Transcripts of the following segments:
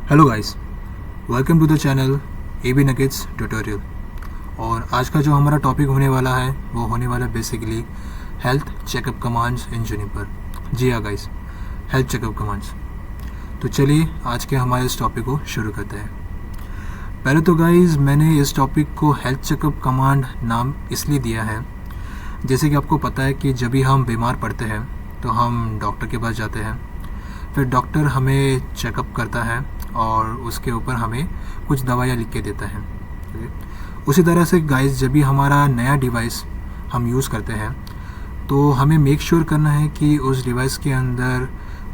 Hello guys, welcome to the channel A B nuggets tutorial. और आज का जो हमारा टॉपिक होने वाला है वो होने वाला है basically health checkup commands in Juniper. जी हाँ गाइस, हेल्थ चेकअप कमांड्स। तो चलिए आज के हमारे इस टॉपिक को शुरू करते हैं। पहले तो गाइस मैंने इस टॉपिक को हेल्थ चेकअप कमांड नाम इसलिए दिया है, जैसे कि आपको पता है कि जब भी हम बीमार पड़ते हैं तो हम डॉक्टर के पास जाते हैं, फिर डॉक्टर हमें चेकअप करता है और उसके ऊपर हमें कुछ दवाइयाँ लिख के देता है। उसी तरह से गाइस जब भी हमारा नया डिवाइस हम यूज़ करते हैं तो हमें मेक श्योर करना है कि उस डिवाइस के अंदर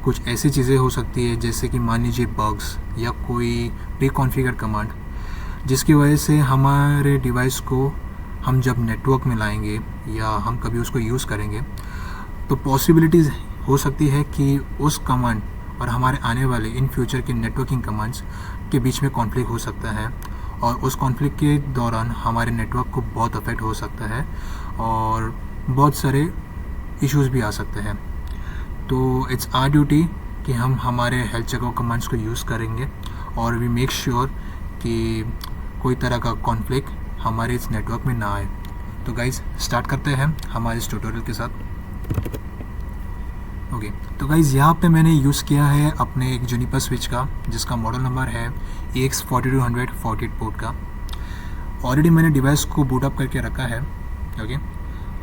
कुछ ऐसी चीज़ें हो सकती है जैसे कि मान लीजिए बग्स या कोई प्री कॉन्फ़िगर कमांड, जिसकी वजह से हमारे डिवाइस को हम जब नेटवर्क में लाएंगे या हम कभी उसको यूज़ करेंगे तो पॉसिबिलिटीज़ हो सकती है कि उस कमांड और हमारे आने वाले इन फ्यूचर के नेटवर्किंग कमांड्स के बीच में कॉन्फ्लिक्ट हो सकता है और उस कॉन्फ्लिक्ट के दौरान हमारे नेटवर्क को बहुत अफेक्ट हो सकता है और बहुत सारे इश्यूज़ भी आ सकते हैं। तो इट्स आवर ड्यूटी कि हम हमारे हेल्थ चेकअप कमांड्स को यूज़ करेंगे और वी मेक श्योर कि कोई तरह का कॉन्फ्लिक्ट हमारे इस नेटवर्क में ना आए। तो गाइज़ स्टार्ट करते हैं हमारे इस ट्यूटोरियल के साथ। ओके, तो गाइज़ यहाँ पे मैंने यूज़ किया है अपने एक जुनिपर स्विच का जिसका मॉडल नंबर है EX4200 48 पोर्ट का। ऑलरेडी मैंने डिवाइस को बूट अप करके रखा है। ओके,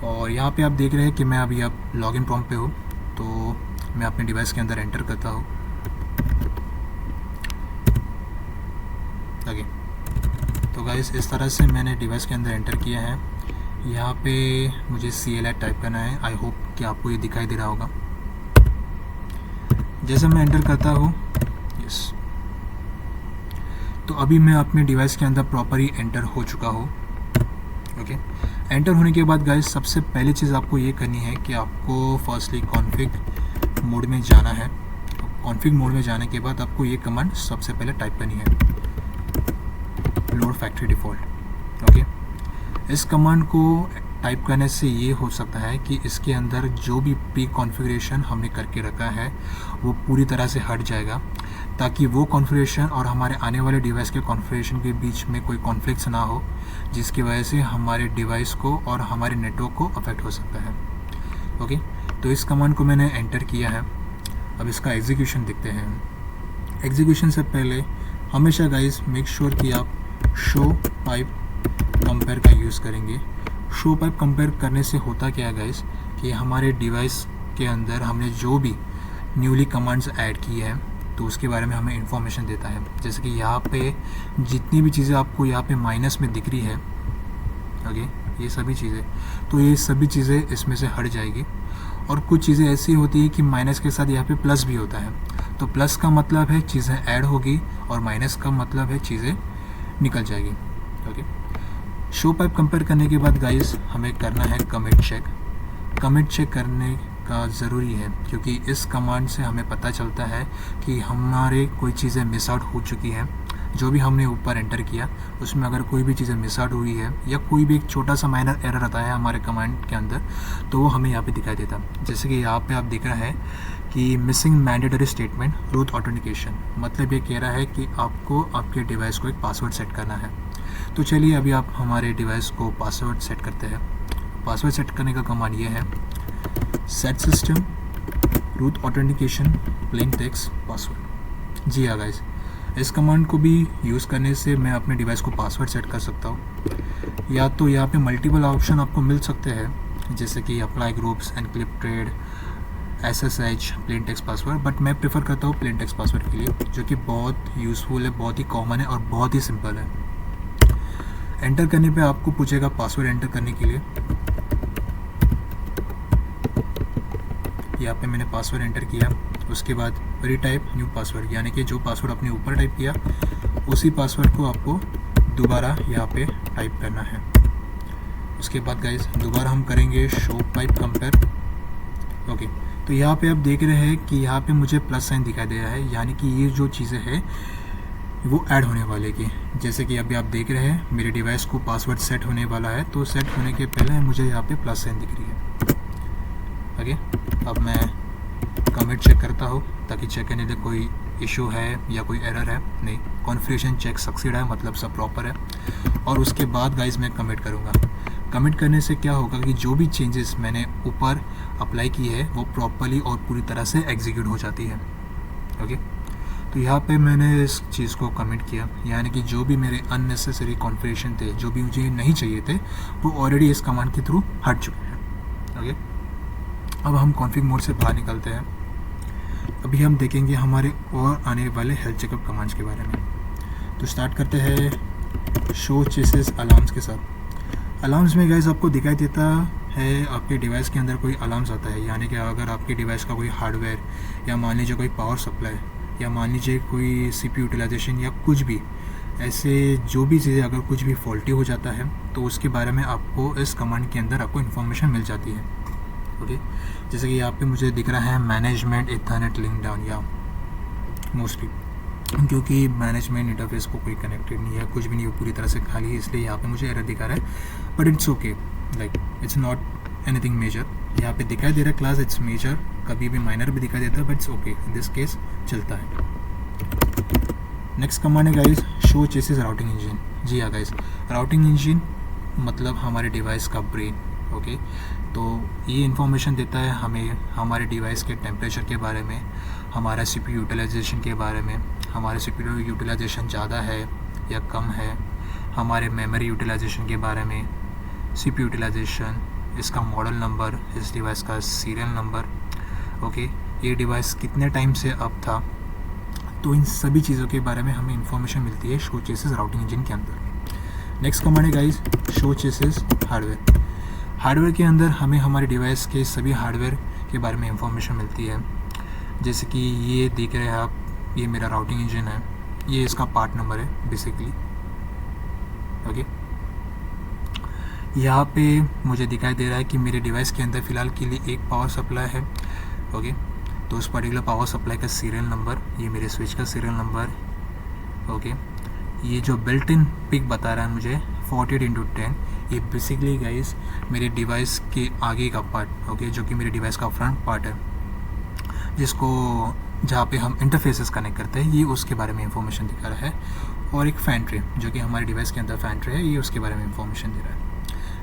और यहाँ पे आप देख रहे हैं कि मैं अभी अब लॉगिन प्रॉम्प्ट पे हूँ, तो मैं अपने डिवाइस के अंदर एंटर करता हूँ। ओके, तो गाइज़ इस तरह से मैंने डिवाइस के अंदर एंटर किया है। यहाँ पे मुझे CLI टाइप करना है। आई होप कि आपको ये दिखाई दे रहा होगा। जैसे मैं एंटर करता हूँ, यस, तो अभी मैं अपने डिवाइस के अंदर प्रॉपरली एंटर हो चुका हूँ। ओके, एंटर होने के बाद गाइस सबसे पहली चीज़ आपको ये करनी है कि आपको फर्स्टली कॉन्फ़िग मोड में जाना है। कॉन्फ़िग मोड में जाने के बाद आपको ये कमांड सबसे पहले टाइप करनी है, लोड फैक्ट्री डिफ़ॉल्ट। ओके, इस कमांड को टाइप करने से ये हो सकता है कि इसके अंदर जो भी प्री कॉन्फ़िगरेशन हमने करके रखा है वो पूरी तरह से हट जाएगा, ताकि वो कॉन्फ़िगरेशन और हमारे आने वाले डिवाइस के कॉन्फ़िगरेशन के बीच में कोई कॉन्फ्लिक्ट्स ना हो, जिसकी वजह से हमारे डिवाइस को और हमारे नेटवर्क को अफेक्ट हो सकता है। ओके, तो इस कमांड को मैंने एंटर किया है। अब इसका एग्जीक्यूशन देखते हैं। एग्जीक्यूशन से पहले हमेशा गाइस मेक श्योर कि आप शो पाइप कंपेयर का यूज़ करेंगे। शो पाइप कंपेयर करने से होता क्या है गाइस कि हमारे डिवाइस के अंदर हमने जो भी न्यूली कमांड्स ऐड की है तो उसके बारे में हमें इंफॉर्मेशन देता है। जैसे कि यहाँ पे जितनी भी चीज़ें आपको यहाँ पे माइनस में दिख रही है, ओके, ये सभी चीज़ें, तो ये सभी चीज़ें इसमें से हट जाएगी। और कुछ चीज़ें ऐसी होती है कि माइनस के साथ यहाँ पे प्लस भी होता है। तो प्लस का मतलब है चीज़ें ऐड होगी और माइनस का मतलब है चीज़ें निकल जाएगी। ओके, शो पाइप कंपेयर करने के बाद गाइस हमें करना है कमिट चेक। कमिट चेक करने का ज़रूरी है क्योंकि इस कमांड से हमें पता चलता है कि हमारे कोई चीज़ें मिस आउट हो चुकी हैं। जो भी हमने ऊपर एंटर किया उसमें अगर कोई भी चीज़ें मिस आउट हुई है या कोई भी एक छोटा सा माइनर एरर आता है हमारे कमांड के अंदर, तो वो हमें यहाँ पे दिखाई देता है। जैसे कि यहाँ पे आप देख रहे हैं कि missing mandatory statement root authentication, मतलब ये कह रहा है कि आपको आपके डिवाइस को एक पासवर्ड सेट करना है। तो चलिए अभी आप हमारे डिवाइस को पासवर्ड सेट करते हैं। पासवर्ड सेट करने का कमांड ये है, set system root authentication plain text password. जी हाँ गाइस, इस कमांड को भी यूज़ करने से मैं अपने डिवाइस को पासवर्ड सेट कर सकता हूँ। या तो यहाँ पे मल्टीपल ऑप्शन आपको मिल सकते हैं, जैसे कि apply groups, encrypted, SSH, plane text password, but मैं प्रेफर करता हूँ प्लेन टेक्स्ट पासवर्ड के लिए, जो कि बहुत यूज़फुल है, बहुत ही कॉमन है और बहुत ही सिंपल है। एंटर करने पे आपको पूछेगा पासवर्ड एंटर करने के लिए। यहाँ पे मैंने पासवर्ड एंटर किया, उसके बाद रीटाइप न्यू पासवर्ड, यानी कि जो पासवर्ड आपने ऊपर टाइप किया उसी पासवर्ड को आपको दोबारा यहाँ पे टाइप करना है। उसके बाद गाइस दोबारा हम करेंगे शो पाइप कंपेयर। ओके, तो यहाँ पे आप देख रहे हैं कि यहाँ पे मुझे प्लस साइन दिखाई दे रहा है, यानी कि ये जो चीज़ें हैं वो ऐड होने वाले की। जैसे कि अभी आप देख रहे हैं मेरे डिवाइस को पासवर्ड सेट होने वाला है, तो सेट होने के पहले मुझे यहाँ पे प्लस साइन दिख रही है। ओके, अब मैं कमिट चेक करता हूँ ताकि चेक करने में कोई इशू है या कोई एरर है, नहीं, कॉन्फ़िगरेशन चेक सक्सीड है, मतलब सब प्रॉपर है। और उसके बाद गाइस मैं कमिट करूँगा। कमिट करने से क्या होगा कि जो भी चेंजेस मैंने ऊपर अप्लाई की है वो प्रॉपरली और पूरी तरह से एग्जीक्यूट हो जाती है। ओके, तो यहाँ पे मैंने इस चीज़ को कमिट किया, यानी कि जो भी मेरे अननेसेसरी कॉन्फ़िगरेशन थे, जो भी मुझे नहीं चाहिए थे, वो ऑलरेडी इस कमांड के थ्रू हट चुके हैं। ओके, अब हम कॉन्फ़िग मोड से बाहर निकलते हैं। अभी हम देखेंगे हमारे और आने वाले हेल्थ चेकअप कमांड्स के बारे में। तो स्टार्ट करते हैं शो चेसेस अलार्म्स के साथ। अलार्म्स में गाइस आपको दिखाई देता है आपके डिवाइस के अंदर कोई अलार्म्स आता है, यानी कि अगर आपके डिवाइस का कोई हार्डवेयर या मान लीजिए कोई पावर सप्लाई या मान लीजिए कोई सीपीयू यूटिलाइजेशन या कुछ भी ऐसे जो भी चीज़ें अगर कुछ भी फॉल्टी हो जाता है तो उसके बारे में आपको इस कमांड के अंदर आपको इन्फॉर्मेशन मिल जाती है। ओके, जैसे कि यहाँ पे मुझे दिख रहा है मैनेजमेंट इथरनेट लिंक डाउन, या मोस्टली क्योंकि मैनेजमेंट इंटरफेस को कोई कनेक्टेड नहीं है, कुछ भी नहीं है, पूरी तरह से खाली है, इसलिए यहाँ पे मुझे एरर दिखा रहा है। But it's okay, like it's not anything major. यहाँ पे दिखाई दे रहा है क्लास इट्स मेजर, कभी भी माइनर भी दिखाई देता है, but it's okay, in this case चलता है। नेक्स्ट कमांड है guys show chassis routing engine. जी हाँ गाइस, राउटिंग इंजन मतलब हमारे डिवाइस का ब्रेन। ओके, तो ये इन्फॉर्मेशन देता है हमें हमारे डिवाइस के टेम्परेचर के बारे में, हमारा सीपीयू यूटिलाइजेशन के बारे में, हमारे सीपीयू यूटिलाइजेशन ज़्यादा है या कम है, हमारे मेमोरी यूटिलाइजेशन के बारे में, सीपीयू यूटिलाइजेशन, इसका मॉडल नंबर, इस डिवाइस का सीरियल नंबर। ओके, ये डिवाइस कितने टाइम से अप था, तो इन सभी चीज़ों के बारे में हमें इन्फॉर्मेशन मिलती है शो चेसेस राउटिंग इंजन के अंदर। नेक्स्ट कमांड है guys show chases hardware. Hardware के अंदर हमें हमारे डिवाइस के सभी हार्डवेयर के बारे में इंफॉर्मेशन मिलती है। जैसे कि ये देख रहे हैं आप, ये मेरा राउटिंग इंजन है, ये इसका पार्ट नंबर है बेसिकली। ओके, यहाँ पे मुझे दिखाई दे रहा है कि मेरे डिवाइस के अंदर फ़िलहाल के लिए एक पावर सप्लाई है। ओके, तो उस पर्टिकुलर पावर सप्लाई का सीरियल नंबर, ये मेरे स्विच का सीरियल नंबर। ओके, ये जो बिल्ट इन पिक बता रहा है मुझे 48x10, ये बेसिकली गाइस मेरे डिवाइस के आगे का पार्ट, ओके, जो कि मेरे डिवाइस का फ्रंट पार्ट है, जिसको जहाँ पे हम इंटरफेसेस कनेक्ट करते हैं, ये उसके बारे में इंफॉर्मेशन दिखा रहा है। और एक फैन ट्रे, जो कि हमारे डिवाइस के अंदर फैन ट्रे है, ये उसके बारे में इंफॉर्मेशन दे रहा है।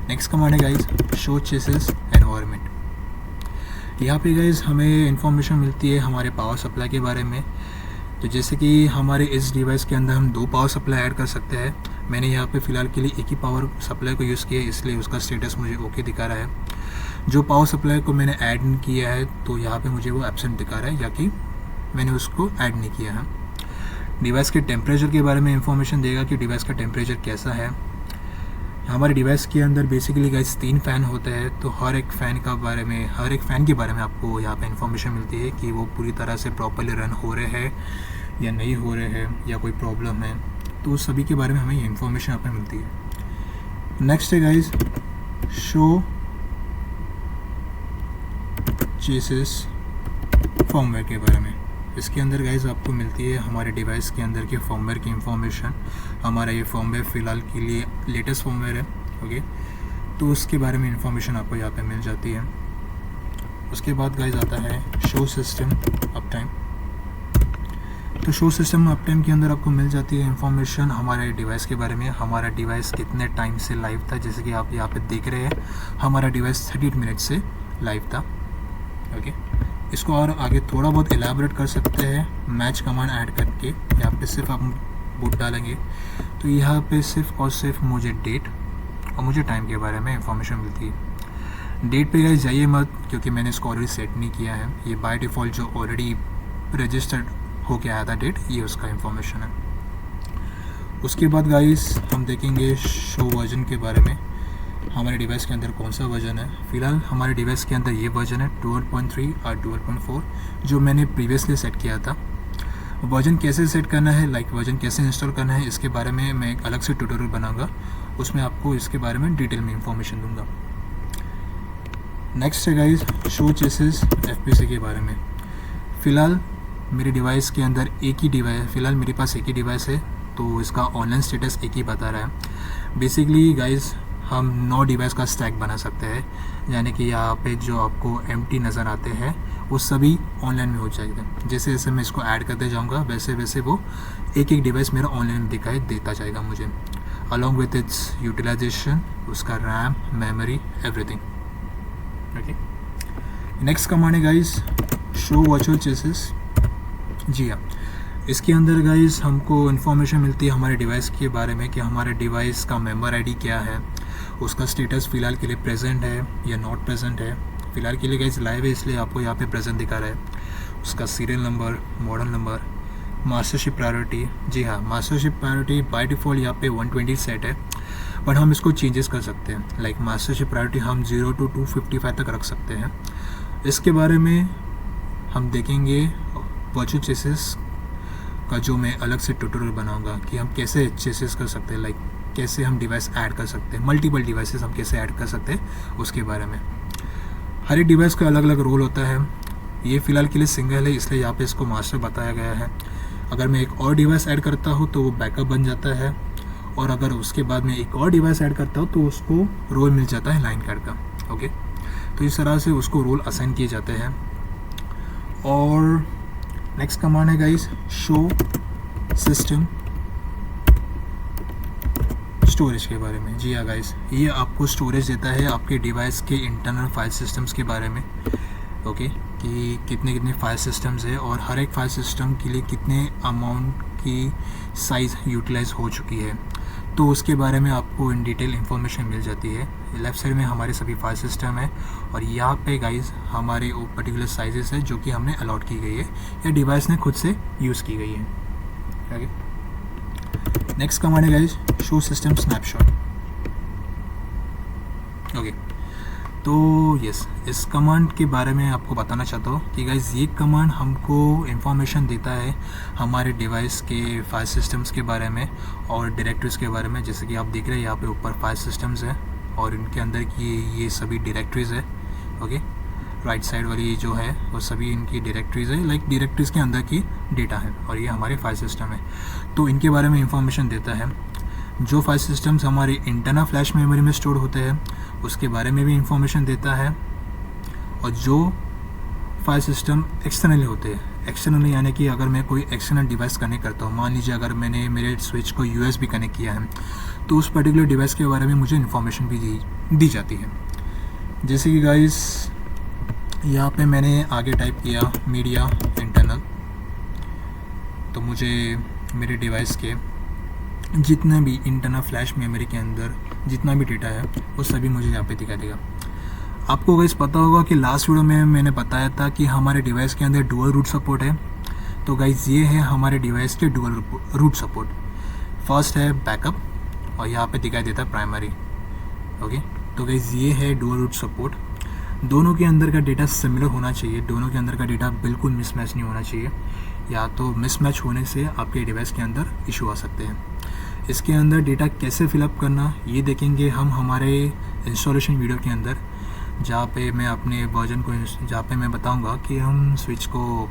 नेक्स्ट कमांड है गाइस शो चेसेस एनवायरनमेंट। यहाँ पे गाइस हमें इंफॉर्मेशन मिलती है हमारे पावर सप्लाई के बारे में। तो जैसे कि हमारे इस डिवाइस के अंदर हम 2 पावर सप्लाई ऐड कर सकते हैं। मैंने यहाँ पे फ़िलहाल के लिए एक ही पावर सप्लाई को यूज़ किया है, इसलिए उसका स्टेटस मुझे ओके दिखा रहा है। जो पावर सप्लाई को मैंने ऐड नहीं किया है तो यहाँ पे मुझे वो एब्सेंट दिखा रहा है, या कि मैंने उसको ऐड नहीं किया है। डिवाइस के टेम्परेचर के बारे में इंफॉर्मेशन देगा कि डिवाइस का टेम्परेचर कैसा है। हमारे डिवाइस के अंदर बेसिकली गाइस 3 फ़ैन होते हैं, तो हर एक फ़ैन के बारे में आपको यहाँ पे इंफॉर्मेशन मिलती है कि वो पूरी तरह से प्रॉपर्ली रन हो रहे हैं या नहीं हो रहे हैं, या कोई प्रॉब्लम है, तो उस सभी के बारे में हमें इंफॉर्मेशन यहाँ पे मिलती है। नेक्स्ट है गाइस शो चेसेस फर्मवेयर के बारे में। इसके अंदर गाइस आपको मिलती है हमारे डिवाइस के अंदर के फर्मवेयर की इंफॉर्मेशन। हमारा ये फर्मवेयर फ़िलहाल के लिए लेटेस्ट फर्मवेयर है। ओके, तो उसके बारे में इंफॉर्मेशन आपको यहाँ पे मिल जाती है। उसके बाद गाइस आता है शो सिस्टम अप टाइम। तो शो सिस्टम अप टाइम के अंदर आपको मिल जाती है इंफॉर्मेशन हमारे डिवाइस के बारे में। हमारा डिवाइस कितने टाइम से लाइव था, जैसे कि आप यहाँ पे देख रहे हैं हमारा डिवाइस 38 मिनट से लाइव था। ओके, इसको और आगे थोड़ा बहुत एलैबोरेट कर सकते हैं मैच कमांड ऐड करके। यहाँ पे सिर्फ आप बूट डालेंगे तो यहाँ पे सिर्फ और सिर्फ मुझे डेट और मुझे टाइम के बारे में इंफॉर्मेशन मिलती है। डेट पे गाइस जाइए मत, क्योंकि मैंने इसको ऑलरेडी सेट नहीं किया है। ये बाय डिफ़ॉल्ट जो ऑलरेडी रजिस्टर्ड हो के आया था डेट, ये उसका इंफॉर्मेशन है। उसके बाद गाइस हम देखेंगे शो वर्जन के बारे में। हमारे डिवाइस के अंदर कौन सा वर्जन है। फ़िलहाल हमारे डिवाइस के अंदर ये वर्जन है 12.3 और 12.4, जो मैंने प्रीवियसली सेट किया था। वर्जन कैसे सेट करना है, वर्जन कैसे इंस्टॉल करना है, इसके बारे में मैं एक अलग से ट्यूटोरियल बनाऊंगा, उसमें आपको इसके बारे में डिटेल में इंफॉर्मेशन दूंगा। नेक्स्ट है गाइस शो चेसेस एफपीसी के बारे में। फ़िलहाल मेरे डिवाइस के अंदर फ़िलहाल मेरे पास एक ही डिवाइस है, तो इसका ऑनलाइन स्टेटस एक ही बता रहा है। बेसिकली गाइस हम 9 डिवाइस का स्टैक बना सकते हैं, यानी कि यहाँ पे जो आपको एम्प्टी नज़र आते हैं वो सभी ऑनलाइन में हो जाएगा। जैसे जैसे मैं इसको ऐड करते जाऊँगा वैसे वैसे वो एक एक डिवाइस मेरा ऑनलाइन दिखाई देता जाएगा मुझे, अलॉन्ग विथ इट्स यूटिलाइजेशन, उसका RAM, memory, everything. Okay, next command है गाइस शो वर्चुअल चेसिस। जी हाँ, इसके अंदर गाइस हमको इन्फॉर्मेशन मिलती है हमारे डिवाइस के बारे में कि हमारे डिवाइस का मेंबर आईडी क्या है, उसका स्टेटस फ़िलहाल के लिए प्रेजेंट है या नॉट प्रेजेंट है। फ़िलहाल के लिए गाइस लाइव है इसलिए आपको यहाँ पे प्रेजेंट दिखा रहा है। उसका serial number, model number, mastership priority. जी हाँ, मास्टरशिप प्रायोरिटी बाय डिफ़ॉल्ट यहाँ पे 120 सेट है, बट हम इसको चेंजेस कर सकते हैं। लाइक मास्टरशिप प्रायोरिटी हम 0 to 255 तक रख सकते हैं। इसके बारे में हम देखेंगे वर्चुअल चेसिस का, जो मैं अलग से ट्यूटोरियल बनाऊंगा कि हम कैसे चेसिस कर सकते हैं, लाइक कैसे हम डिवाइस ऐड कर सकते हैं, मल्टीपल डिवाइसेस हम कैसे ऐड कर सकते हैं उसके बारे में। हर एक डिवाइस का अलग अलग रोल होता है। ये फ़िलहाल के लिए सिंगल है इसलिए यहाँ पे इसको मास्टर बताया गया है। अगर मैं एक और डिवाइस ऐड करता हूँ तो वो बैकअप बन जाता है, और अगर उसके बाद में एक और डिवाइस ऐड करता हूँ तो उसको रोल मिल जाता है लाइन कार्ड का। ओके, तो इस तरह से उसको रोल असाइन किए जाते हैं। और नेक्स्ट कमांड है गाइस शो सिस्टम स्टोरेज के बारे में। जी हाँ गाइस, ये आपको स्टोरेज देता है आपके डिवाइस के इंटरनल फाइल सिस्टम्स के बारे में। ओके, कि कितने कितने फाइल सिस्टम्स है और हर एक फाइल सिस्टम के लिए कितने अमाउंट की साइज़ यूटिलाइज हो चुकी है, तो उसके बारे में आपको इन डिटेल इन्फॉर्मेशन मिल जाती है। लेफ़्ट साइड में हमारे सभी फाइल सिस्टम है और यहाँ पे गाइस हमारे वो पर्टिकुलर साइजेस है जो कि हमने अलॉट की गई है या डिवाइस ने खुद से यूज़ की गई है। ओके, नेक्स्ट कमांड है guys show system snapshot. Okay, तो यस, इस कमांड के बारे में आपको बताना चाहता हूँ कि गाइस ये कमांड हमको इन्फॉर्मेशन देता है हमारे डिवाइस के फाइल सिस्टम्स के बारे में और डायरेक्टरीज के बारे में। जैसे कि आप देख रहे हैं यहाँ पे ऊपर फाइल सिस्टम्स है और इनके अंदर की ये सभी डायरेक्टरीज है। ओके, राइट साइड वाली जो है वो सभी इनकी डायरेक्टरीज है, लाइक डायरेक्टरीज के अंदर की डेटा है, और ये हमारे फाइल सिस्टम है। तो इनके बारे में इंफॉर्मेशन देता है। जो फाइल सिस्टम्स हमारे इंटरनल फ्लैश मेमोरी में स्टोर होते हैं उसके बारे में भी इंफॉर्मेशन देता है, और जो फाइल सिस्टम एक्सटर्नली होते हैं, एक्सटर्नली यानी कि अगर मैं कोई एक्सटर्नल डिवाइस कनेक्ट करता हूँ, मान लीजिए अगर मैंने मेरे स्विच को USB कनेक्ट किया है तो उस पर्टिकुलर डिवाइस के बारे में मुझे इन्फॉर्मेशन भी दी जाती है। जैसे कि गाइस यहाँ पे मैंने आगे टाइप किया मीडिया इंटरनल, तो मुझे मेरे डिवाइस के जितना भी इंटरनल फ्लैश मेमोरी के अंदर जितना भी डेटा है वो सभी मुझे यहाँ पे दिखा देगा। आपको गाइस पता होगा कि लास्ट वीडियो में मैंने बताया था कि हमारे डिवाइस के अंदर डुअल रूट सपोर्ट है। तो गाइस ये है हमारे डिवाइस के डुअल रूट सपोर्ट। फर्स्ट है बैकअप और यहाँ पे दिखाई देता है प्राइमरी। ओके, तो गाइस ये है डुअल रूट सपोर्ट। दोनों के अंदर का डेटा सिमिलर होना चाहिए, दोनों के अंदर का डेटा बिल्कुल मिसमैच नहीं होना चाहिए, या तो मिसमैच होने से आपके डिवाइस के अंदर इशू आ सकते हैं। इसके अंदर डेटा कैसे फिलअप करना ये देखेंगे हम हमारे इंस्टॉलेशन वीडियो के अंदर, जहाँ पे मैं अपने वर्जन को जहाँ पे मैं बताऊंगा कि हम स्विच को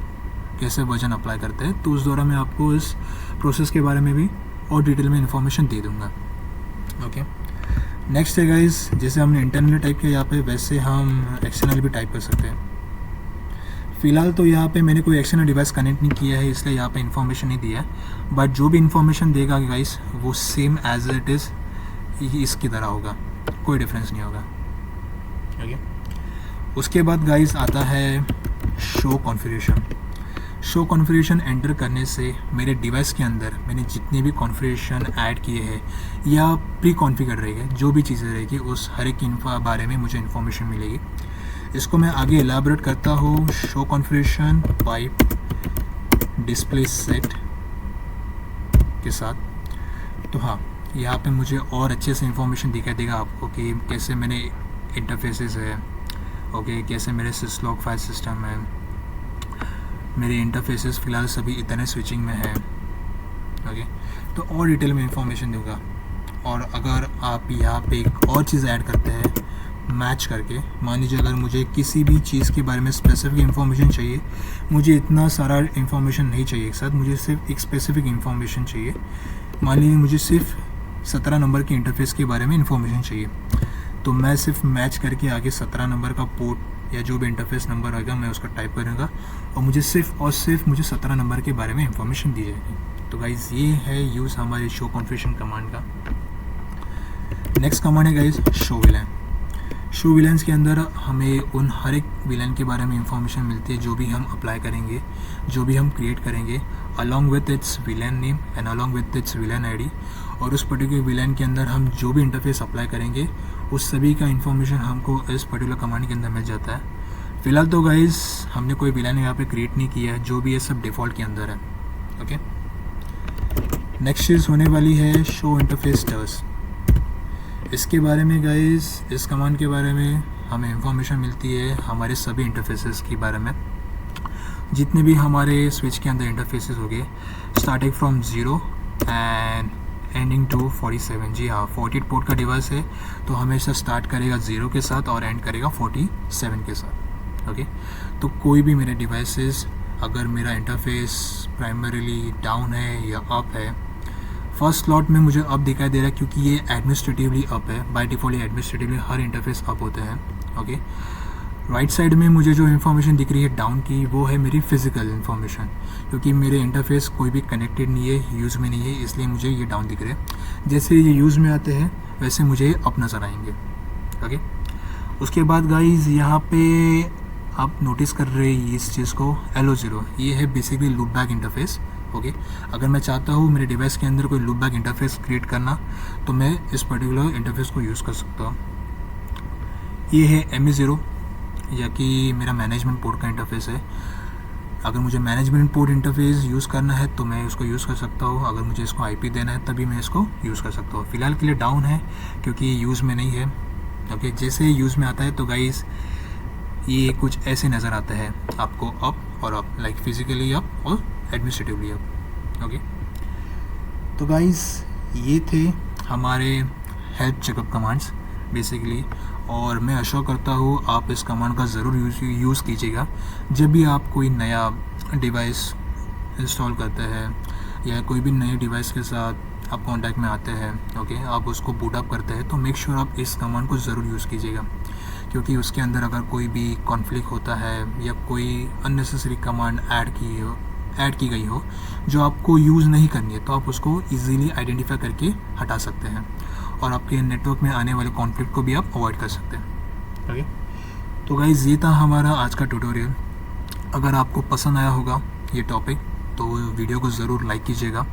कैसे वर्जन अप्लाई करते हैं। तो उस दौरान मैं आपको इस प्रोसेस के बारे में भी और डिटेल में इंफॉर्मेशन दे दूँगा। ओके, नेक्स्ट है गाइस, जैसे हमने इंटरनली टाइप किया यहाँ पे वैसे हम एक्सटर्नल भी टाइप कर सकते हैं। फ़िलहाल तो यहाँ पे मैंने कोई एक्सटर्नल डिवाइस कनेक्ट नहीं किया है इसलिए यहाँ पे इन्फॉर्मेशन नहीं दिया है, बट जो भी इन्फॉर्मेशन देगा गाइस वो सेम एज इट इज़ इसकी तरह होगा, कोई डिफरेंस नहीं होगा। ओके, उसके बाद गाइस आता है show configuration. Show configuration enter करने से मेरे डिवाइस के अंदर मैंने जितने भी कॉन्फ़िगरेशन ऐड किए हैं या प्री कॉन्फ़िगर रहेगी, जो भी चीज़ें रहेगी उस हर एक बारे में मुझे इन्फॉर्मेशन मिलेगी। इसको मैं आगे एलाबोरेट करता हूँ show configuration pipe display set के साथ। तो हाँ, यहाँ पे मुझे और अच्छे से इन्फॉर्मेशन दिखाई देगा आपको कि कैसे मैंने इंटरफेसेस है, ओके, कैसे मेरे सिस्लॉग फाइल सिस्टम है, मेरे इंटरफेसेस फ़िलहाल सभी इतने स्विचिंग में है। ओके, तो और डिटेल में इंफॉर्मेशन दूंगा। और अगर आप यहाँ पे एक और चीज़ ऐड करते हैं मैच करके, मान लीजिए अगर मुझे किसी भी चीज़ के बारे में स्पेसिफिक इन्फॉर्मेशन चाहिए, मुझे इतना सारा इन्फॉर्मेशन नहीं चाहिए एक साथ, मुझे सिर्फ एक स्पेसिफिक इन्फॉर्मेशन चाहिए। मान लीजिए मुझे सिर्फ 17 नंबर के इंटरफेस के बारे में इन्फॉर्मेशन चाहिए, तो मैं सिर्फ मैच करके आगे 17 नंबर का पोर्ट या जो भी इंटरफेस नंबर आएगा मैं उसका टाइप करूँगा और मुझे सिर्फ और सिर्फ मुझे 17 नंबर के बारे में इंफॉर्मेशन दी जाएगी। तो गाइज़ ये है यूज़ हमारे शो कॉन्फ़िगरेशन कमांड का। नेक्स्ट कमांड है guys show VLAN. Show VLANs के अंदर हमें उन हर एक विलेन के बारे में इंफॉर्मेशन मिलती है जो भी हम अप्लाई करेंगे, जो भी हम क्रिएट करेंगे, along with its villain name and along with its villain ID. और उस पर्टिकुलर विलेन के अंदर हम जो भी इंटरफेस अप्लाई करेंगे उस सभी का इंफॉर्मेशन हमको इस पर्टिकुलर कमांड के अंदर मिल जाता है। फिलहाल तो गाइज़ हमने कोई विलेन यहाँ पे क्रिएट नहीं किया है, जो भी है सब डिफ़ॉल्ट के अंदर है। ओके, नेक्स्ट चीज़ होने वाली है शो इंटरफेस स्टेटस। इसके बारे में गाइज़, इस कमांड के बारे में हमें इंफॉर्मेशन मिलती है हमारे सभी इंटरफेसेस के बारे में, जितने भी हमारे स्विच के अंदर इंटरफेसेस हो गए, starting from 0 and ending to 47। जी हाँ, 48 पोर्ट का डिवाइस है तो हमेशा स्टार्ट करेगा 0 के साथ और एंड करेगा 47 के साथ। ओके, तो कोई भी मेरे डिवाइसेस अगर मेरा इंटरफेस प्राइमरीली डाउन है या अप है, फर्स्ट स्लॉट में मुझे अप दिखाई दे रहा है क्योंकि ये एडमिनिस्ट्रेटिवली अप है। बाय डिफ़ॉल्ट ये एडमिनिस्ट्रेटिवली हर इंटरफेस अप होते हैं। ओके, राइट साइड में मुझे जो इन्फॉर्मेशन दिख रही है डाउन की, वो है मेरी फिज़िकल इन्फॉर्मेशन, क्योंकि मेरे इंटरफेस कोई भी कनेक्टेड नहीं है, यूज़ में नहीं है, इसलिए मुझे ये डाउन दिख रहे हैं। जैसे ये यूज़ में आते हैं वैसे मुझे अप नज़र आएंगे। ओके, उसके बाद गाइज़ यहाँ पे आप नोटिस कर रहे हैं इस चीज़ को, LO0, ये है basically loop back interface. Okay, अगर मैं चाहता हूँ मेरे डिवाइस के अंदर कोई लूप बैक इंटरफेस क्रिएट करना तो मैं इस पर्टिकुलर इंटरफेस को यूज़ कर सकता हूँ। ये है ME0, या कि मेरा मैनेजमेंट पोर्ट का इंटरफेस है। अगर मुझे मैनेजमेंट पोर्ट इंटरफेस यूज़ करना है तो मैं इसको यूज़ कर सकता हूँ। अगर मुझे इसको IP देना है तभी मैं इसको यूज़ कर सकता हूँ। फ़िलहाल के लिए डाउन है क्योंकि यूज़ में नहीं है। ओके, जैसे यूज़ में आता है तो गाइज़ ये कुछ ऐसे नज़र आता है आपको, अप और अप, लाइक फिज़िकली अप और एडमिनिस्ट्रेटिवली अप। ओके, तो गाइज़ ये थे हमारे हेल्प चेकअप कमांड्स बेसिकली, और मैं आशा करता हूँ आप इस कमांड का ज़रूर यूज़ कीजिएगा जब भी आप कोई नया डिवाइस इंस्टॉल करते हैं या कोई भी नए डिवाइस के साथ आप कांटेक्ट में आते हैं। ओके, आप उसको बूट अप करते हैं तो मेक श्योर आप इस कमांड को ज़रूर यूज़ कीजिएगा, क्योंकि उसके अंदर अगर कोई भी कॉन्फ्लिक्ट होता है या कोई अननेसेसरी कमांड ऐड की गई हो जो आपको यूज़ नहीं करनी है, तो आप उसको ईज़िली आइडेंटिफाई करके हटा सकते हैं और आपके नेटवर्क में आने वाले कॉन्फ्लिक्ट को भी आप अवॉइड कर सकते हैं। ओके, तो गाइज़ ये था हमारा आज का ट्यूटोरियल। अगर आपको पसंद आया होगा ये टॉपिक तो वीडियो को ज़रूर लाइक कीजिएगा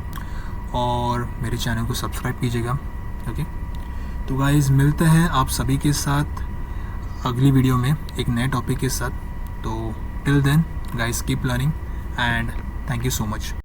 और मेरे चैनल को सब्सक्राइब कीजिएगा। ओके, तो गाइज़ मिलते हैं आप सभी के साथ अगली वीडियो में एक नए टॉपिक के साथ। तो till then guys keep learning and thank you so much.